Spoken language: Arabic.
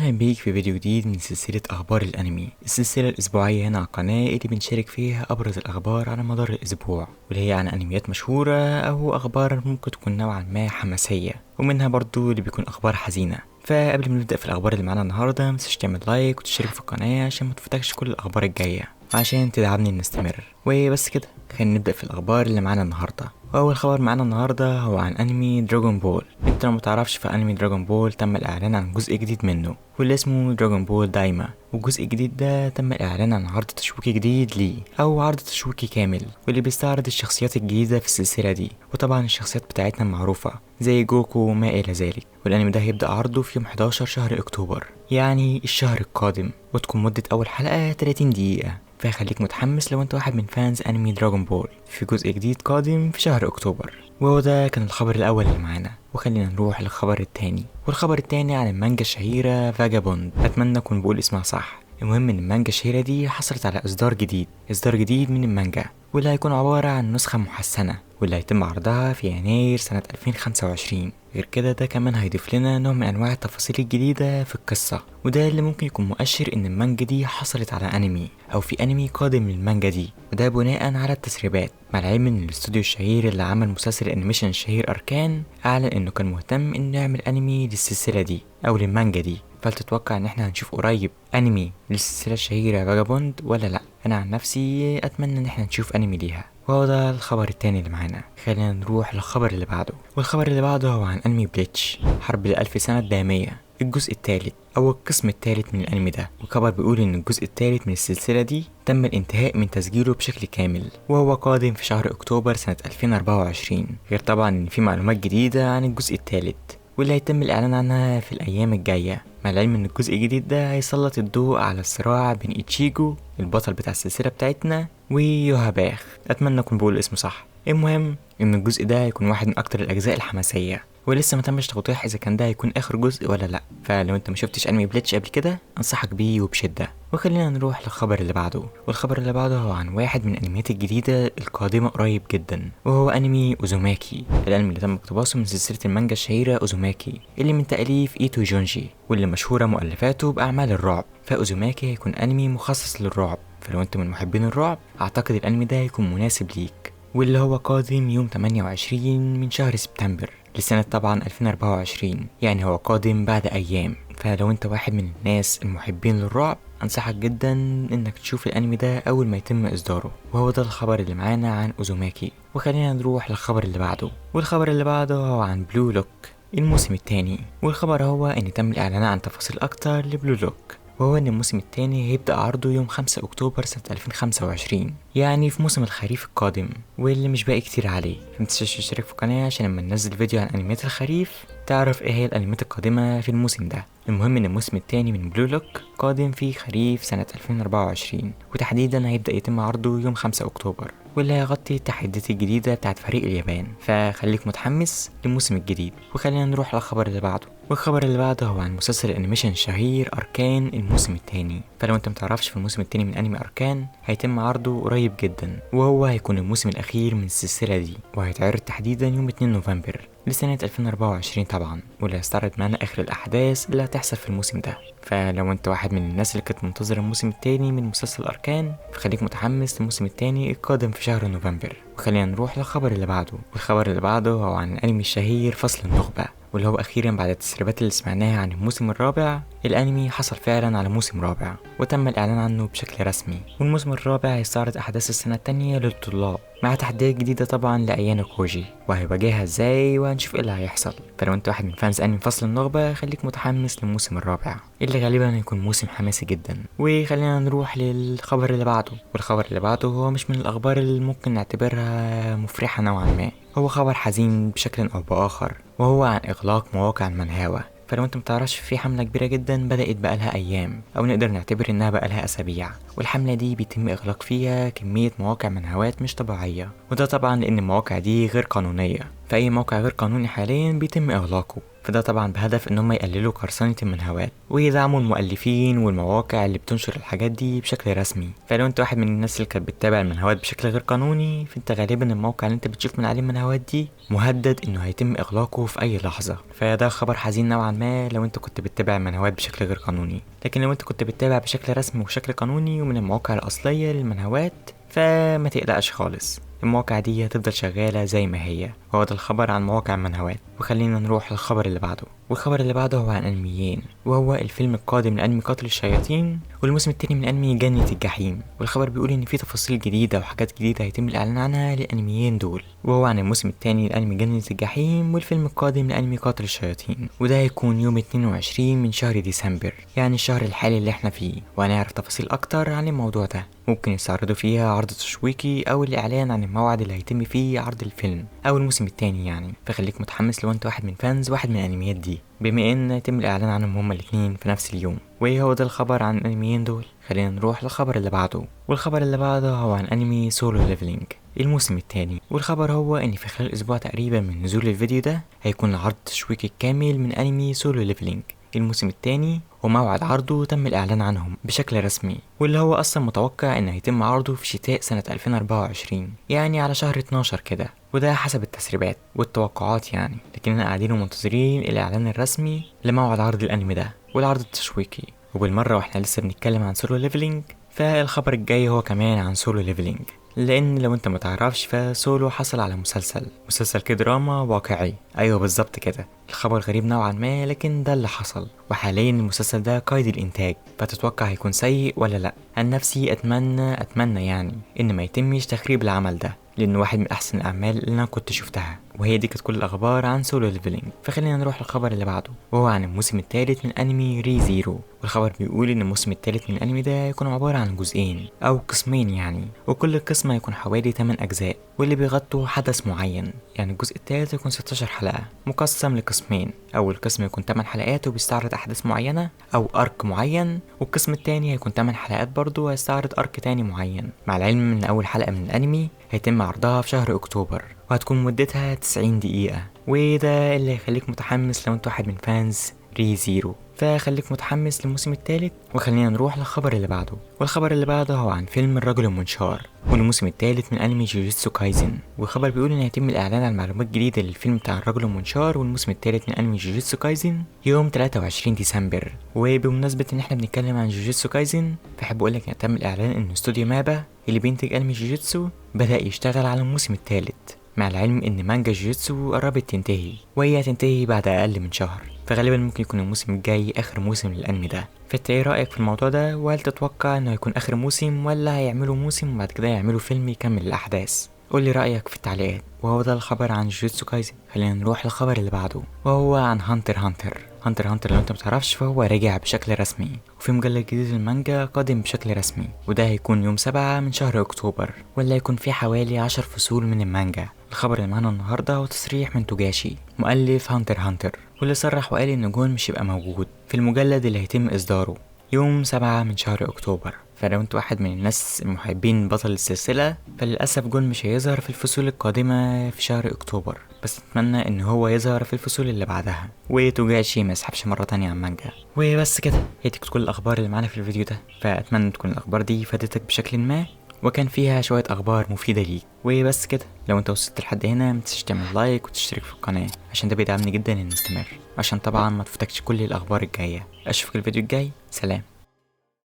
اهلا بيك في فيديو جديد من سلسلة اخبار الانمي، السلسلة الاسبوعية هنا على القناة اللي بنشارك فيها ابرز الاخبار على مدار الاسبوع، واللي هي عن انميات مشهورة او اخبار ممكن تكون نوعا ما حماسية، ومنها برضو اللي بيكون اخبار حزينة. فقبل ما نبدأ في الاخبار اللي معانا النهاردة متنساش تعمل لايك وتشترك في القناة عشان ما تفوتكش كل الاخبار الجاية وعشان تدعمني ان نستمر. وبس كده خلينا نبدأ في الاخبار اللي معانا النهاردة. واول خبر معانا النهارده هو عن انمي دراغون بول. انت لو متعرفش، في انمي دراغون بول تم الاعلان عن جزء جديد منه واللي اسمه دراغون بول دايما، والجزء الجديد ده تم الاعلان عن عرض تشويقي جديد ليه او عرض تشويقي كامل، واللي بيستعرض الشخصيات الجديدة في السلسلة دي، وطبعا الشخصيات بتاعتنا المعروفة زي جوكو وما الى ذلك. والانمي ده هيبدأ عرضه في يوم 11 شهر اكتوبر، يعني الشهر القادم، وتكون مدة اول حلقة 30 دقيقة. فخليك متحمس لو انت واحد من فانز انمي دراغون بول في جزء جديد قادم في شهر اكتوبر. وهو ده كان الخبر الاول اللي معانا، وخلينا نروح للخبر التاني. والخبر التاني عن المانجا الشهيرة فاجابوند، اتمنى اكون بقول اسمها صح. المهم ان المانجا الشهيرة دي حصلت على اصدار جديد من المانجا، واللي هيكون عبارة عن نسخة محسنة، واللي هيتم عرضها في يناير سنة 2025. غير كده ده كمان هيضيف لنا نوع من انواع التفاصيل الجديدة في القصة، وده اللي ممكن يكون مؤشر ان المانجا دي حصلت على انمي او في انمي قادم للمانجا دي، وده بناء على التسريبات. مع العلم ان الاستوديو الشهير اللي عمل مسلسل الانيميشن الشهير اركان اعلن انه كان مهتم انه يعمل انمي للسلسلة دي او للمانجا دي. فهل تتوقع ان احنا هنشوف قريب انمي للسلسلة الشهيرة فاجابوند ولا لا؟ انا عن نفسي اتمنى ان احنا نشوف انمي ليها. وهو ده الخبر التاني اللي معانا. خلينا نروح للخبر اللي بعده، والخبر اللي بعده هو عن انمي بليتش حرب الالف سنة الدامية، الجزء الثالث او القسم الثالث من الانمي ده. والخبر بيقول ان الجزء الثالث من السلسلة دي تم الانتهاء من تسجيله بشكل كامل، وهو قادم في شهر اكتوبر سنة 2024. غير طبعا ان في معلومات جديدة عن الجزء الثالث واللي هيتم الاعلان عنها في الايام الجاية. مع العلم ان الجزء الجديد ده هيسلط الضوء على الصراع بين ايتشيجو البطل بتاع السلسلة بتاعتنا ويوهاباخ، اتمنى اكون بقول اسمه صح. المهم ان الجزء ده هيكون واحد من اكتر الاجزاء الحماسية، ولسه ما تمش توضيح اذا كان ده هيكون اخر جزء ولا لا. فلو انت ما شفتش انمي بليتش قبل كده انصحك بيه وبشدة. وخلينا نروح للخبر اللي بعده، والخبر اللي بعده هو عن واحد من الانميات الجديدة القادمة قريب جدا، وهو انمي اوزوماكي، الانمي اللي تم اقتباسه من سلسلة المانجا الشهيرة اوزوماكي اللي من تأليف ايتو جونجي، واللي مشهورة مؤلفاته باعمال الرعب. فاوزوماكي هيكون انمي مخصص للرعب، فلو انت من محبين الرعب اعتقد الانمي ده هيكون مناسب ليك، واللي هو قادم يوم 28 من شهر سبتمبر لسنة طبعا 2024، يعني هو قادم بعد ايام. فلو انت واحد من الناس المحبين للرعب انصحك جدا انك تشوف الانمي ده اول ما يتم اصداره. وهو ده الخبر اللي معانا عن اوزوماكي. وخلينا نروح للخبر اللي بعده، والخبر اللي بعده هو عن بلو لوك الموسم الثاني. والخبر هو ان تم الاعلان عن تفاصيل اكتر لبلو لوك، وهو ان الموسم الثاني هيبدأ عرضه يوم 5 اكتوبر سنة 2025، يعني في موسم الخريف القادم، واللي مش باقي كتير عليه. متنساش تشترك في القناة عشان لما ننزل فيديو عن انميات الخريف تعرف ايه هي الانميات القادمة في الموسم ده. المهم ان الموسم الثاني من بلو لوك قادم في خريف سنة 2024، وتحديدا هيبدأ يتم عرضه يوم 5 اكتوبر، واللي هيغطي التحديات الجديدة بتاعت فريق اليابان. فخليك متحمس للموسم الجديد. وخلينا نروح للخبر اللي بعده، والخبر اللي بعده هو عن مسلسل الانيميشن الشهير اركان الموسم الثاني. فلو انت متعرفش، في الموسم الثاني من انمي اركان هيتم عرضه قريب جدا، وهو هيكون الموسم الاخير من السلسلة دي، وهيتعرض تحديدا يوم 2 نوفمبر لسنة 2024 طبعا، واللي هيستعرض معانا اخر الاحداث اللي هتحصل في الموسم ده. فلو انت واحد من الناس اللي كانت منتظرة الموسم الثاني من مسلسل اركان فخليك متحمس للموسم الثاني القادم في شهر نوفمبر. وخلينا نروح للخبر اللي بعده، والخبر اللي بعده هو عن الانمي الشهير فصل النخبة، واللي هو اخيرا بعد التسريبات اللي سمعناها عن الموسم الرابع الانمي حصل فعلا على موسم رابع وتم الاعلان عنه بشكل رسمي. والموسم الرابع هيستعرض احداث السنة التانية للطلاب مع تحديات جديدة طبعا لأيانو كوجي، وهيواجهها ازاي وهنشوف ايه اللي هيحصل. فلو انت واحد من فانز انمي فصل النخبة خليك متحمس للموسم الرابع اللي غالبا هيكون موسم حماسي جدا. وخلينا نروح للخبر اللي بعده، والخبر اللي بعده هو مش من الاخبار اللي ممكن نعتبرها مفرحة نوعا ما، هو خبر حزين بشكل او باخر، وهو عن اغلاق مواقع المنهوة. فلو انت متعرفش، في حملة كبيرة جدا بدأت بقالها ايام او نقدر نعتبر انها بقالها اسابيع، والحملة دي بيتم اغلاق فيها كمية مواقع منهوات مش طبيعية، وده طبعا لان المواقع دي غير قانونية. فاي موقع غير قانوني حاليا بيتم اغلاقه. فده طبعا بهدف ان هم يقللوا قرصنة المنهوات ويدعموا المؤلفين والمواقع اللي بتنشر الحاجات دي بشكل رسمي. فلو انت واحد من الناس اللي كانت بتتابع المنهوات بشكل غير قانوني، فانت غالبا الموقع اللي انت بتشوف من عليه المنهوات دي مهدد انه هيتم اغلاقه في اي لحظة. فده خبر حزين نوعا ما لو انت كنت بتتابع المنهوات بشكل غير قانوني. لكن لو انت كنت بتتابع بشكل رسمي وبشكل قانوني ومن المواقع الاصلية للمنهوات، فما تقلقش خالص، المواقع دي هتفضل شغالة زي ما هي. وهو ده الخبر عن مواقع المنهوات. وخلينا نروح للخبر اللي بعده. والخبر اللي بعده هو عن انميين، وهو الفيلم القادم لانمي قاتل الشياطين والموسم التاني من انمي جنة الجحيم. والخبر بيقول ان في تفاصيل جديدة وحاجات جديدة هيتم الاعلان عنها للانميين دول، وهو عن الموسم التاني لانمي جنة الجحيم والفيلم القادم لانمي قاتل الشياطين. وده هيكون يوم 22 من شهر ديسمبر، يعني الشهر الحالي اللي احنا فيه. وهنعرف تفاصيل اكتر عن الموضوع ده. ممكن يستعرضوا فيها عرض تشويقي او الاعلان عن الموعد اللي هيتم فيه عرض الفيلم او الموسم التاني يعني. فخليك متحمس لو انت واحد من فانز واحد من الانميات دي، بما ان يتم الاعلان عنهم هما الاتنين في نفس اليوم. وايه هو ده الخبر عن الانميين دول. خلينا نروح للخبر اللي بعده. والخبر اللي بعده هو عن انمي سولو ليفلينج الموسم التاني. والخبر هو ان في خلال اسبوع تقريبا من نزول الفيديو ده هيكون العرض التشويقي الكامل من انمي سولو ليفلينج الموسم التاني، وموعد عرضه تم الإعلان عنهم بشكل رسمي، واللي هو أصلا متوقع إنه هيتم عرضه في شتاء سنة 2024، يعني على شهر 12 كده. وده حسب التسريبات والتوقعات يعني. لكننا قاعدين ومنتظرين الإعلان الرسمي لموعد عرض الأنمي ده والعرض التشويقي. وبالمرة واحنا لسه بنتكلم عن سولو ليفلينج، فالخبر الجاي هو كمان عن سولو ليفلينج. لان لو انت متعرفش فسولو حصل على مسلسل كدراما واقعي. ايوه بالظبط كده. الخبر غريب نوعا ما لكن ده اللي حصل. وحاليا المسلسل ده قيد الانتاج، فتتوقع هيكون سيء ولا لا؟ عن نفسي اتمنى يعني ان ما يتمش تخريب العمل ده، لانه واحد من احسن الاعمال اللي انا كنت شفتها. وهي دي كانت كل الاخبار عن سولو ليفلينج. فخلينا نروح للخبر اللي بعده، وهو عن الموسم الثالث من انمي ري زيرو. والخبر بيقول ان الموسم الثالث من الانمي ده يكون عبارة عن جزئين او قسمين يعني، وكل قسم يكون حوالي 8 اجزاء واللي بيغطوا حدث معين. يعني الجزء الثالث يكون 16 حلقة مقسم لقسمين. اول قسم يكون 8 حلقات وبيستعرض احداث معينة او ارك معين، والقسم الثاني هيكون 8 حلقات برضه ويستعرض ارك تاني معين. مع العلم ان اول حلقة من الانمي هيتم عرضها في شهر اكتوبر، وهتكون مدتها 90 دقيقة. وده اللي هيخليك متحمس لو انت واحد من فانز ري زيرو. فخليك متحمس للموسم الثالث. وخلينا نروح للخبر اللي بعده. والخبر اللي بعده هو عن فيلم الرجل المنشار والموسم الثالث من انمي جوجوتسو كايزن. والخبر بيقول ان هيتم الاعلان عن معلومات جديده للفيلم بتاع الرجل المنشار والموسم الثالث من انمي جوجوتسو كايزن يوم 23 ديسمبر. وبمناسبه ان احنا بنتكلم عن جوجوتسو كايزن، فاحب اقول لك ان تم الاعلان ان استوديو مابا اللي بينتج انمي جوجوتسو بدا يشتغل على الموسم الثالث، مع العلم ان مانجا جوجوتسو قربت تنتهي وهي هتنتهي بعد اقل من شهر. فغالبا ممكن يكون الموسم الجاي اخر موسم للانمي ده. فانت ايه رايك في الموضوع ده؟ وهل تتوقع انه هيكون اخر موسم ولا هيعملوا موسم وبعد كده يعملوا فيلم يكمل الاحداث؟ قولي رايك في التعليقات. وهو ده الخبر عن جوجوتسو كايزن. خلينا نروح للخبر اللي بعده، وهو عن هانتر لو انت متعرفش فهو راجع بشكل رسمي، وفي مجلد جديد للمانجا قادم بشكل رسمي. وده هيكون يوم 7 من شهر اكتوبر، ولا هيكون فيه حوالي 10 فصول من المانجا. الخبر اللي معانا النهارده هو تصريح من توجاشي مؤلف هانتر، واللي صرح وقال ان جون مش هيبقى موجود في المجلد اللي هيتم اصداره يوم 7 من شهر اكتوبر. فلو انت واحد من الناس المحبين بطل السلسلة، فللأسف جون مش هيظهر في الفصول القادمة في شهر اكتوبر، بس اتمنى ان هو يظهر في الفصول اللي بعدها وتوجاشي ما يسحبش مرة تانية عن مانجا. وبس كده، هي دي كل الاخبار اللي معانا في الفيديو ده. فاتمنى تكون الاخبار دي فادتك بشكل ما وكان فيها شوية اخبار مفيدة ليك. وبس كده، لو انت وصلت لحد هنا متنساش تعمل لايك وتشترك في القناة عشان ده بيدعمني جدا ان نستمر، عشان طبعا ما تفوتكش كل الاخبار الجاية. اشوفك الفيديو الجاي، سلام.